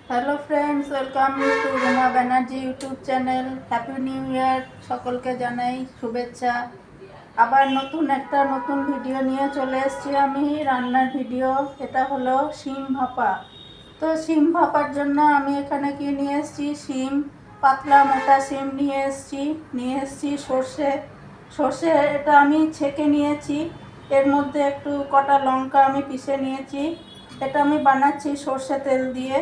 Hello friends, welcome to Ruma Banerjee YouTube channel. Happy new year, সকলকে জানাই শুভেচ্ছা। আবার নতুন ভিডিও নিয়ে চলে এসেছি আমি, রান্নার ভিডিও। এটা হলো শিম ভাপা। তো শিম ভাপার জন্য আমি এখানে কি নিয়ে এসেছি, শিম, পাতলা মোটা শিম নিয়ে এসেছি সর্ষে এটা আমি ছেঁকে নিয়েছি। এর মধ্যে একটু কটা লঙ্কা আমি পিষে নিয়েছি। এটা আমি বানাচ্ছি সর্ষে তেল দিয়ে।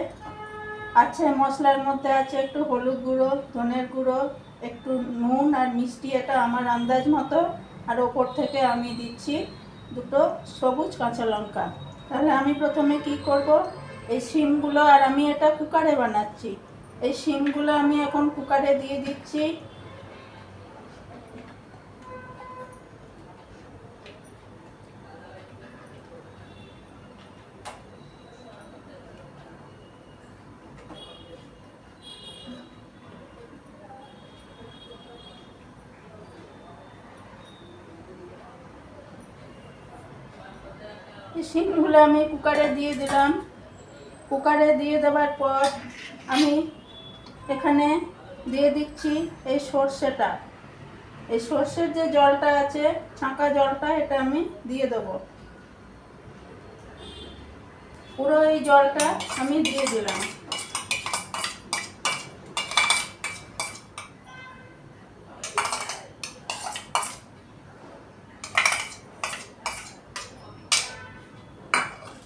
আছে মশলার মধ্যে আছে একটু হলুদ গুঁড়ো, ধনের গুঁড়ো, একটু নুন আর মিষ্টি, এটা আমার আন্দাজ মতো। আর ওপর থেকে আমি দিচ্ছি দুটো সবুজ কাঁচা লঙ্কা। তাহলে আমি প্রথমে কি করব, এই শিমগুলো, আর আমি এটা কুকারে বানাচ্ছি, এই শিমগুলো আমি এখন কুকারে দিয়ে দিচ্ছি। শিমগুলো আমি কুকারে দিয়ে দিলাম। কুকারে দিয়ে দেওয়ার পর আমি এখানে দিয়ে দিচ্ছি এই সর্ষেটা। এই সর্ষের যে জলটা আছে, ছাঁকা জলটা, এটা আমি দিয়ে দেবো। পুরো এই জলটা আমি দিয়ে দিলাম।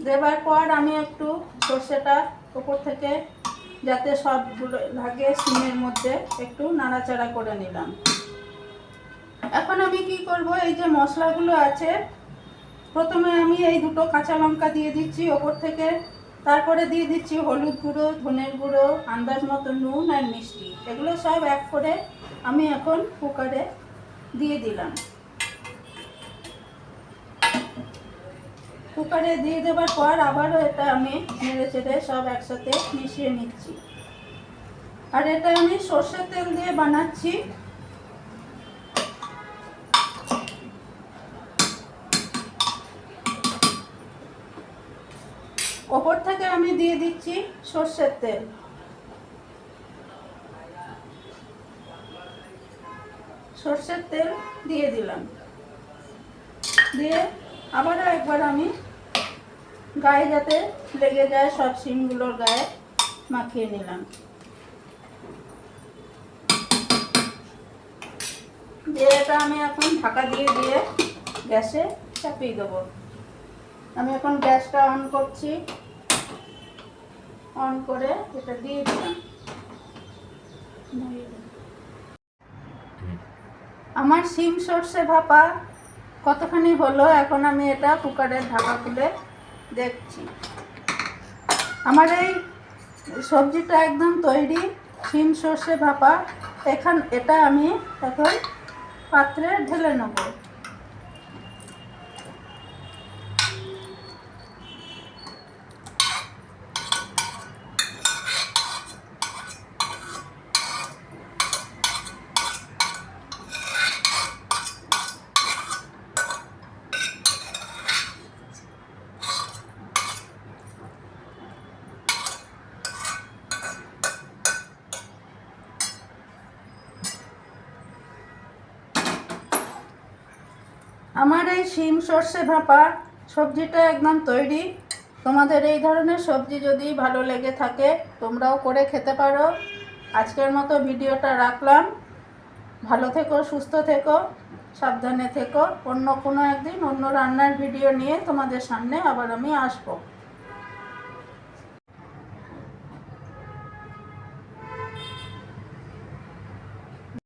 দেওয়ার পর আমি একটু সর্ষেটা উপর থেকে যাতে সবগুলো লাগে শিমের মধ্যে একটু নাড়াচাড়া করে নিলাম। এখন আমি কি করব, এই যে মশলাগুলো আছে, প্রথমে আমি এই দুটো কাঁচা লঙ্কা দিয়ে দিচ্ছি ওপর থেকে। তারপরে দিয়ে দিচ্ছি হলুদ গুঁড়ো, ধনের গুঁড়ো, আন্দাজ মতো নুন আর মিষ্টি। এগুলো সব এক করে আমি এখন কুকারে দিয়ে দিলাম। কুকারে দিয়ে দেওয়ার পর আবারও এটা আমি নেড়ে চেড়ে সব একসাথে মিশিয়ে নিচ্ছি। আর এটা আমি সর্ষের তেল দিয়ে বানাচ্ছি। ওপর থেকে আমি দিয়ে দিচ্ছি সর্ষের তেল। সর্ষের তেল দিয়ে দিলাম, দিয়ে আবারও একবার আমি গায়ে যাতে লেগে যায় সব শিমগুলোর গায়ে মাখিয়ে নিলাম। দিয়ে এটা আমি এখন ঢাকা দিয়ে গ্যাসে চাপিয়ে দেবো। আমি এখন গ্যাসটা অন করছি, অন করে এটা দিয়ে দিলাম। আমার শিম সর্ষে ভাপা কতখানি হলো, এখন আমি এটা কুকারের ঢাকা খুলে দেখছি। আমার এই সবজিটা একদম তৈরি, শিম সর্ষে ভাপা। এটা আমি এখন পাত্রে ঢেলে নেব। আমার এই শিম সর্ষে ভাপা সবজিটা একদম তৈরি। তোমাদের এই ধরনের সবজি যদি ভালো লেগে থাকে, তোমরাও করে খেতে পারো। আজকের মতো ভিডিওটা রাখলাম। ভালো থেকো, সুস্থ থেকো, সাবধানে থেকো। অন্য কোনো একদিন অন্য রান্নার ভিডিও নিয়ে তোমাদের সামনে আবার আমি আসবো।